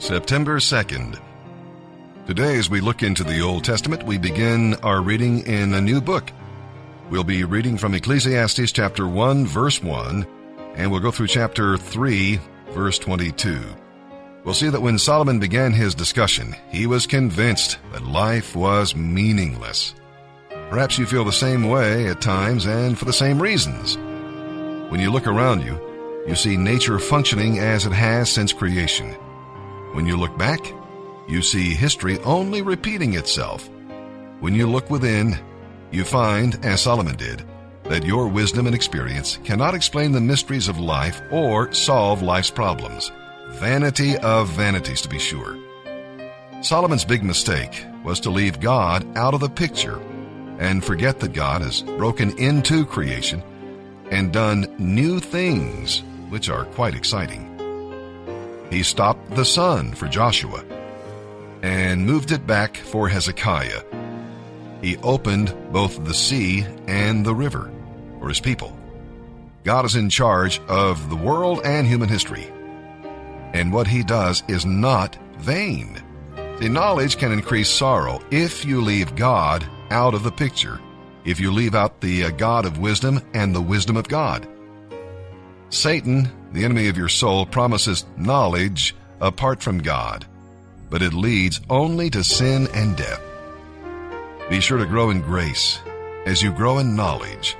September 2nd. Today, as we look into the Old Testament, we begin our reading in a new book. We'll be reading from Ecclesiastes chapter 1, verse 1, and we'll go through chapter 3, verse 22. We'll see that when Solomon began his discussion, he was convinced that life was meaningless. Perhaps you feel the same way at times and for the same reasons. When you look around you, you see nature functioning as it has since creation. When you look back, you see history only repeating itself. When you look within, you find, as Solomon did, that your wisdom and experience cannot explain the mysteries of life or solve life's problems. Vanity of vanities, to be sure. Solomon's big mistake was to leave God out of the picture and forget that God has broken into creation and done new things, which are quite exciting. He stopped the sun for Joshua and moved it back for Hezekiah. He opened both the sea and the river for his people. God is in charge of the world and human history, and what he does is not vain. See, knowledge can increase sorrow if you leave God out of the picture, if you leave out the God of wisdom and the wisdom of God. Satan, the enemy of your soul, promises knowledge apart from God, but it leads only to sin and death. Be sure to grow in grace as you grow in knowledge,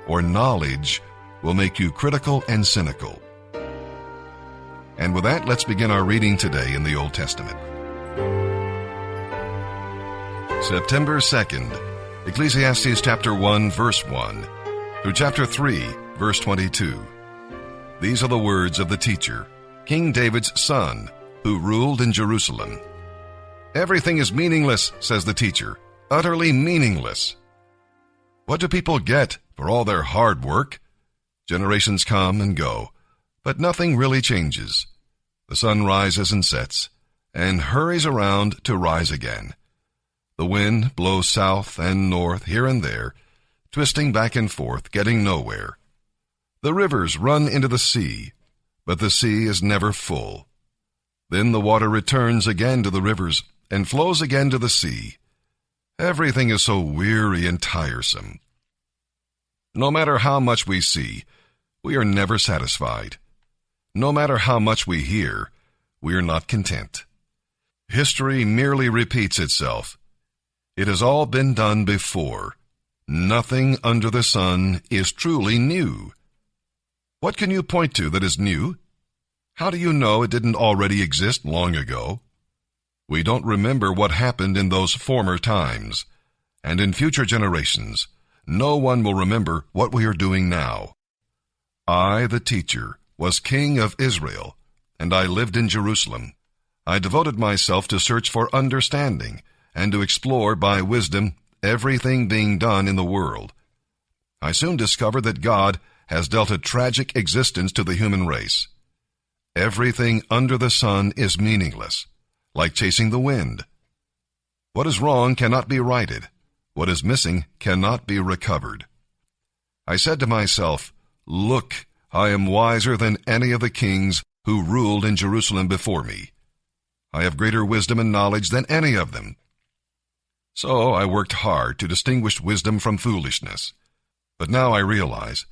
or knowledge will make you critical and cynical. And with that, let's begin our reading today in the Old Testament. September 2nd, Ecclesiastes chapter 1, verse 1, through chapter 3, verse 22. These are the words of the teacher, King David's son, who ruled in Jerusalem. Everything is meaningless, says the teacher, utterly meaningless. What do people get for all their hard work? Generations come and go, but nothing really changes. The sun rises and sets, and hurries around to rise again. The wind blows south and north here and there, twisting back and forth, getting nowhere. The rivers run into the sea, but the sea is never full. Then the water returns again to the rivers and flows again to the sea. Everything is so weary and tiresome. No matter how much we see, we are never satisfied. No matter how much we hear, we are not content. History merely repeats itself. It has all been done before. Nothing under the sun is truly new. What can you point to that is new? How do you know it didn't already exist long ago? We don't remember what happened in those former times, and in future generations, no one will remember what we are doing now. I, the teacher, was king of Israel, and I lived in Jerusalem. I devoted myself to search for understanding and to explore by wisdom everything being done in the world. I soon discovered that God has dealt a tragic existence to the human race. Everything under the sun is meaningless, like chasing the wind. What is wrong cannot be righted. What is missing cannot be recovered. I said to myself, "Look, I am wiser than any of the kings who ruled in Jerusalem before me. I have greater wisdom and knowledge than any of them." So I worked hard to distinguish wisdom from foolishness. But now I realize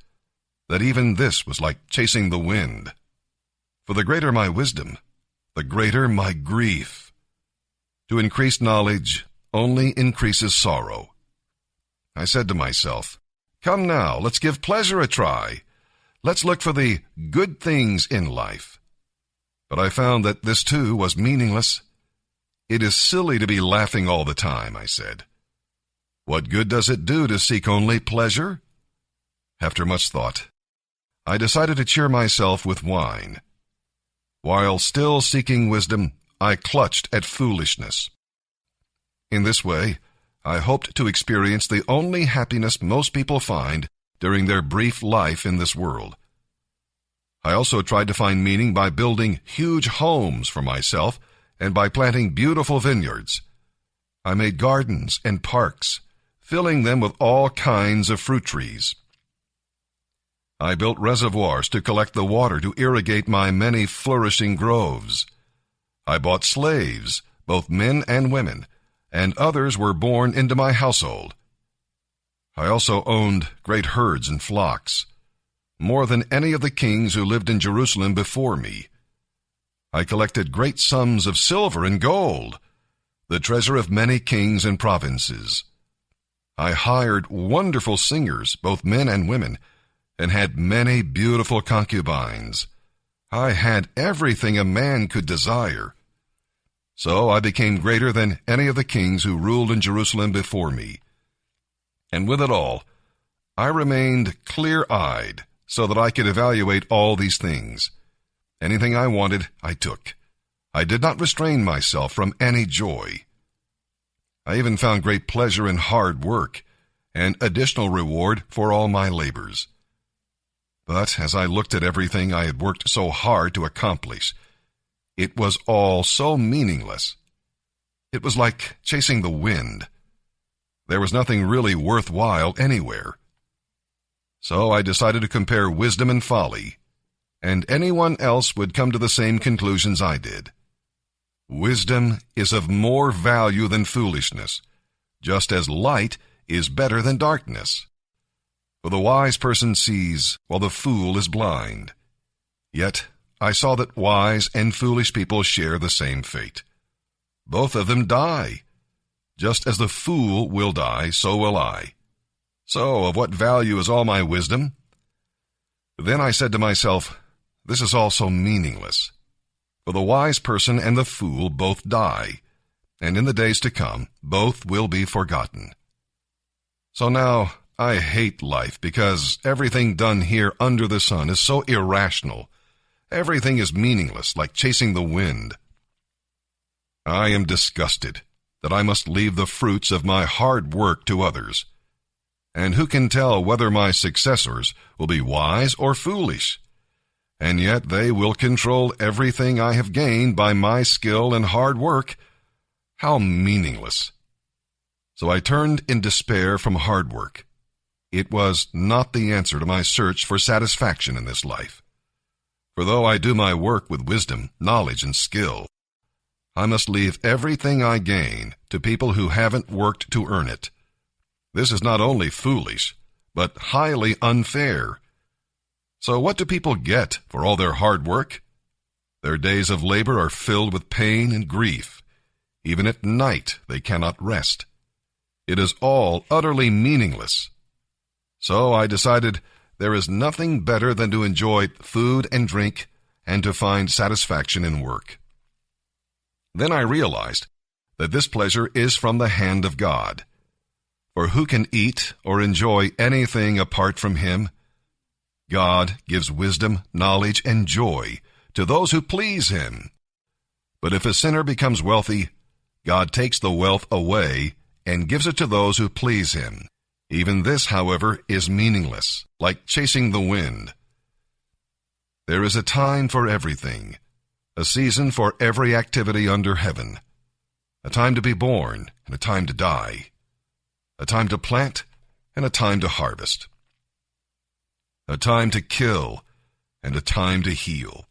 that even this was like chasing the wind. For the greater my wisdom, the greater my grief. To increase knowledge only increases sorrow. I said to myself, "Come now, let's give pleasure a try. Let's look for the good things in life." But I found that this too was meaningless. "It is silly to be laughing all the time," I said. "What good does it do to seek only pleasure?" After much thought, I decided to cheer myself with wine. While still seeking wisdom, I clutched at foolishness. In this way, I hoped to experience the only happiness most people find during their brief life in this world. I also tried to find meaning by building huge homes for myself and by planting beautiful vineyards. I made gardens and parks, filling them with all kinds of fruit trees. I built reservoirs to collect the water to irrigate my many flourishing groves. I bought slaves, both men and women, and others were born into my household. I also owned great herds and flocks, more than any of the kings who lived in Jerusalem before me. I collected great sums of silver and gold, the treasure of many kings and provinces. I hired wonderful singers, both men and women, and had many beautiful concubines. I had everything a man could desire. So I became greater than any of the kings who ruled in Jerusalem before me. And with it all, I remained clear-eyed so that I could evaluate all these things. Anything I wanted, I took. I did not restrain myself from any joy. I even found great pleasure in hard work and additional reward for all my labors. But as I looked at everything I had worked so hard to accomplish, it was all so meaningless. It was like chasing the wind. There was nothing really worthwhile anywhere. So I decided to compare wisdom and folly, and anyone else would come to the same conclusions I did. Wisdom is of more value than foolishness, just as light is better than darkness. For the wise person sees, while the fool is blind. Yet I saw that wise and foolish people share the same fate. Both of them die. Just as the fool will die, so will I. So of what value is all my wisdom? Then I said to myself, this is all so meaningless. For the wise person and the fool both die, and in the days to come, both will be forgotten. So now I hate life because everything done here under the sun is so irrational. Everything is meaningless, like chasing the wind. I am disgusted that I must leave the fruits of my hard work to others. And who can tell whether my successors will be wise or foolish? And yet they will control everything I have gained by my skill and hard work. How meaningless! So I turned in despair from hard work. It was not the answer to my search for satisfaction in this life. For though I do my work with wisdom, knowledge, and skill, I must leave everything I gain to people who haven't worked to earn it. This is not only foolish, but highly unfair. So what do people get for all their hard work? Their days of labor are filled with pain and grief. Even at night they cannot rest. It is all utterly meaningless. So I decided there is nothing better than to enjoy food and drink and to find satisfaction in work. Then I realized that this pleasure is from the hand of God. For who can eat or enjoy anything apart from Him? God gives wisdom, knowledge, and joy to those who please Him. But if a sinner becomes wealthy, God takes the wealth away and gives it to those who please Him. Even this, however, is meaningless, like chasing the wind. There is a time for everything, a season for every activity under heaven, a time to be born and a time to die, a time to plant and a time to harvest, a time to kill and a time to heal,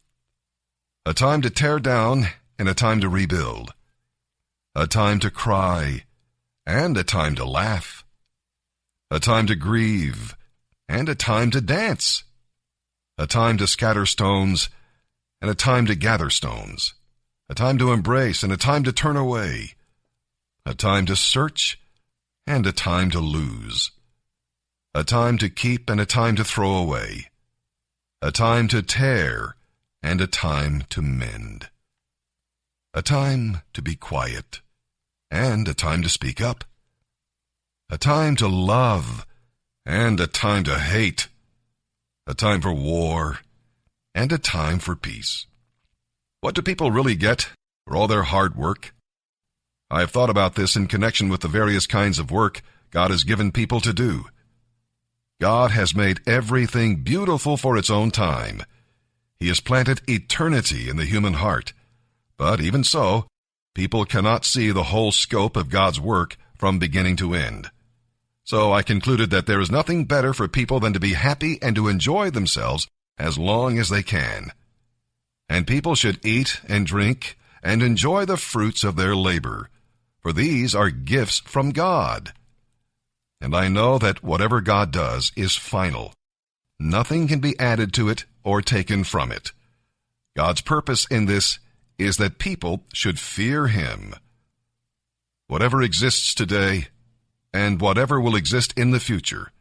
a time to tear down and a time to rebuild, a time to cry and a time to laugh, a time to grieve and a time to dance, a time to scatter stones and a time to gather stones, a time to embrace and a time to turn away, a time to search and a time to lose, a time to keep and a time to throw away, a time to tear and a time to mend, a time to be quiet and a time to speak up, a time to love and a time to hate, a time for war and a time for peace. What do people really get for all their hard work? I have thought about this in connection with the various kinds of work God has given people to do. God has made everything beautiful for its own time. He has planted eternity in the human heart. But even so, people cannot see the whole scope of God's work from beginning to end. So I concluded that there is nothing better for people than to be happy and to enjoy themselves as long as they can. And people should eat and drink and enjoy the fruits of their labor, for these are gifts from God. And I know that whatever God does is final. Nothing can be added to it or taken from it. God's purpose in this is that people should fear Him. Whatever exists today, and whatever will exist in the future,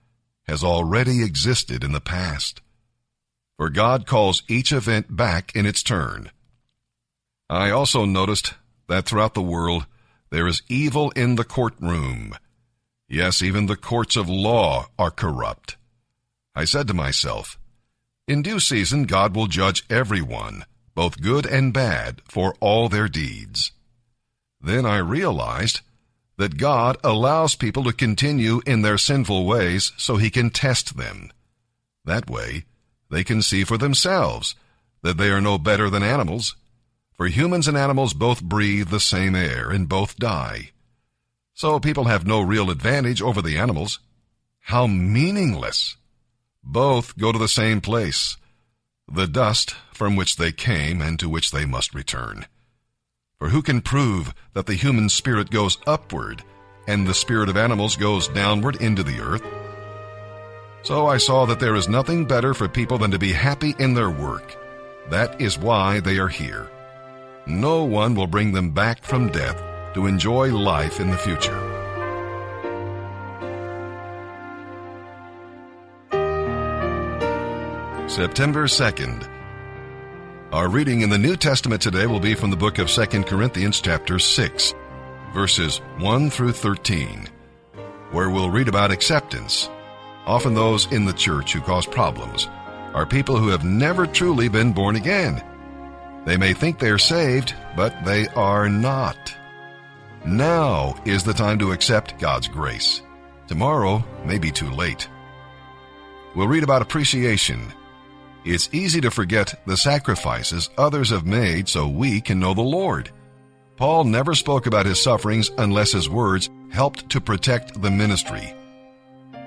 has already existed in the past. For God calls each event back in its turn. I also noticed that throughout the world there is evil in the courtroom. Yes, even the courts of law are corrupt. I said to myself, in due season God will judge everyone, both good and bad, for all their deeds. Then I realized that God allows people to continue in their sinful ways so He can test them. That way, they can see for themselves that they are no better than animals, for humans and animals both breathe the same air and both die. So people have no real advantage over the animals. How meaningless! Both go to the same place, the dust from which they came and to which they must return. For who can prove that the human spirit goes upward and the spirit of animals goes downward into the earth? So I saw that there is nothing better for people than to be happy in their work. That is why they are here. No one will bring them back from death to enjoy life in the future. September 2nd. Our reading in the New Testament today will be from the book of 2 Corinthians chapter 6, verses 1 through 13, where we'll read about acceptance. Often those in the church who cause problems are people who have never truly been born again. They may think they are saved, but they are not. Now is the time to accept God's grace. Tomorrow may be too late. We'll read about appreciation. It's easy to forget the sacrifices others have made so we can know the Lord. Paul never spoke about his sufferings unless his words helped to protect the ministry.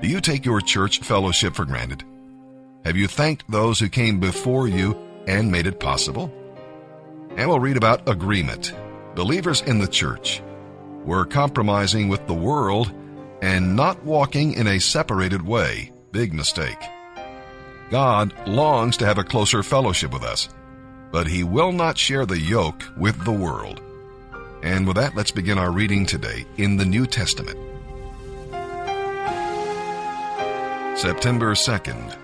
Do you take your church fellowship for granted? Have you thanked those who came before you and made it possible? And we'll read about agreement. Believers in the church were compromising with the world and not walking in a separated way. Big mistake. God longs to have a closer fellowship with us, but He will not share the yoke with the world. And with that, let's begin our reading today in the New Testament. September 2nd.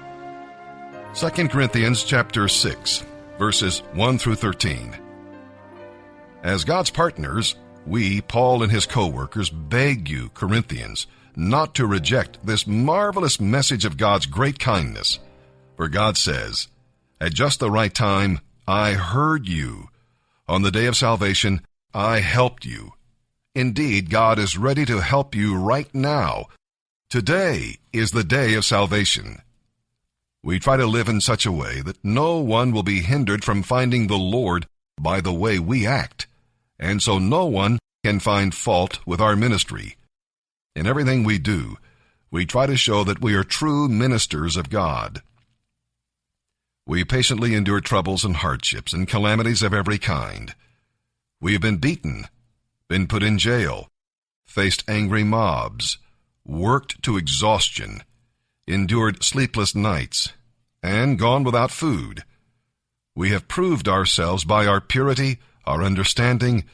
2 Corinthians chapter 6, verses 1 through 13. As God's partners, we, Paul and his co-workers, beg you, Corinthians, not to reject this marvelous message of God's great kindness. For God says, at just the right time, I heard you. On the day of salvation, I helped you. Indeed, God is ready to help you right now. Today is the day of salvation. We try to live in such a way that no one will be hindered from finding the Lord by the way we act, and so no one can find fault with our ministry. In everything we do, we try to show that we are true ministers of God. We patiently endure troubles and hardships and calamities of every kind. We have been beaten, been put in jail, faced angry mobs, worked to exhaustion, endured sleepless nights, and gone without food. We have proved ourselves by our purity, our understanding,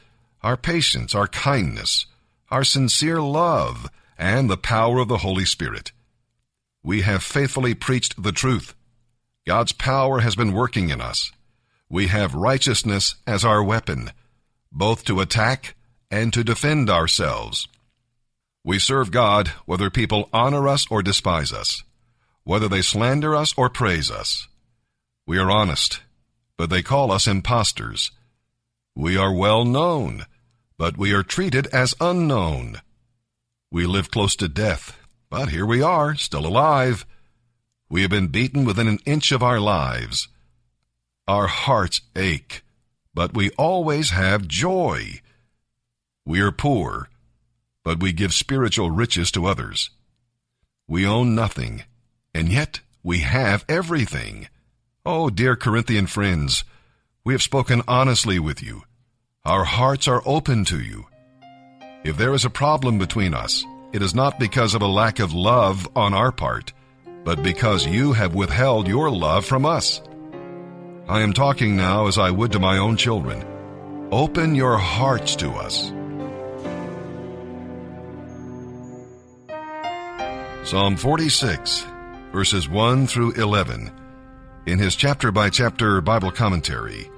our patience, our kindness, our sincere love, and the power of the Holy Spirit. We have faithfully preached the truth. God's power has been working in us. We have righteousness as our weapon, both to attack and to defend ourselves. We serve God whether people honor us or despise us, whether they slander us or praise us. We are honest, but they call us impostors. We are well known, but we are treated as unknown. We live close to death, but here we are, still alive. We have been beaten within an inch of our lives. Our hearts ache, but we always have joy. We are poor, but we give spiritual riches to others. We own nothing, and yet we have everything. Oh, dear Corinthian friends, we have spoken honestly with you. Our hearts are open to you. If there is a problem between us, it is not because of a lack of love on our part, but because you have withheld your love from us. I am talking now as I would to my own children. Open your hearts to us. Psalm 46, verses 1 through 11. In his chapter-by-chapter Bible commentary,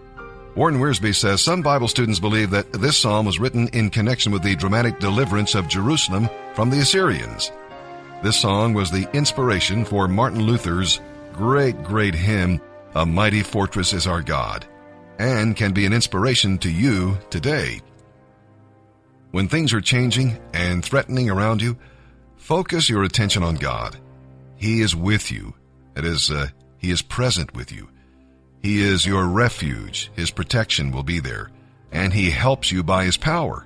Warren Wiersbe says some Bible students believe that this psalm was written in connection with the dramatic deliverance of Jerusalem from the Assyrians. This song was the inspiration for Martin Luther's great hymn, "A Mighty Fortress is Our God," and can be an inspiration to you today. When things are changing and threatening around you, focus your attention on God. He is with you. That is, He is present with you. He is your refuge. His protection will be there, and He helps you by His power.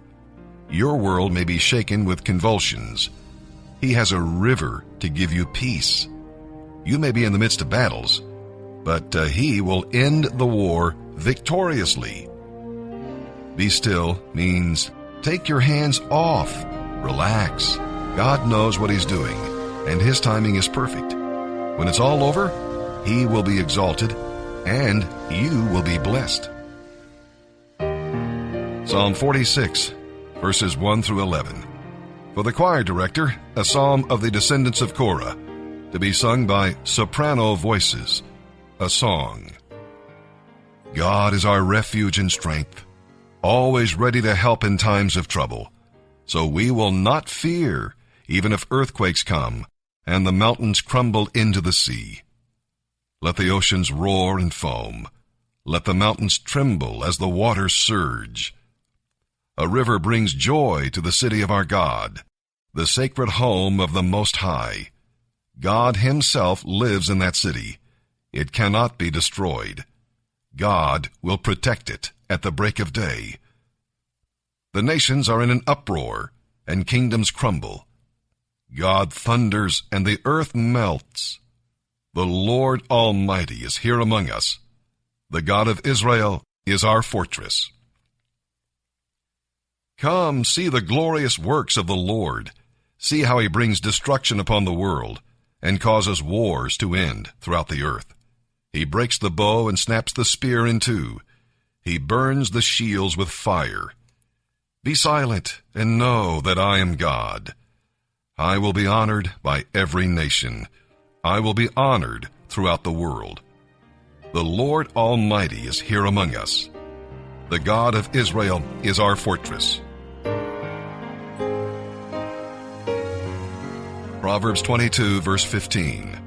Your world may be shaken with convulsions. He has a river to give you peace. You may be in the midst of battles, but He will end the war victoriously. Be still means take your hands off. Relax. God knows what He's doing, and His timing is perfect. When it's all over, He will be exalted, and you will be blessed. Psalm 46, verses 1 through 11. For the choir director, a psalm of the descendants of Korah, to be sung by soprano voices, a song. God is our refuge and strength, always ready to help in times of trouble. So we will not fear, even if earthquakes come, and the mountains crumble into the sea. Let the oceans roar and foam. Let the mountains tremble as the waters surge. A river brings joy to the city of our God, the sacred home of the Most High. God Himself lives in that city. It cannot be destroyed. God will protect it at the break of day. The nations are in an uproar, and kingdoms crumble. God thunders, and the earth melts. The Lord Almighty is here among us. The God of Israel is our fortress. Come, see the glorious works of the Lord. See how He brings destruction upon the world and causes wars to end throughout the earth. He breaks the bow and snaps the spear in two. He burns the shields with fire. Be silent and know that I am God. I will be honored by every nation. I will be honored throughout the world. The Lord Almighty is here among us. The God of Israel is our fortress. Proverbs 22, verse 15.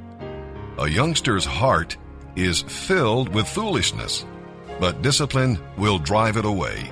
A youngster's heart is filled with foolishness, but discipline will drive it away.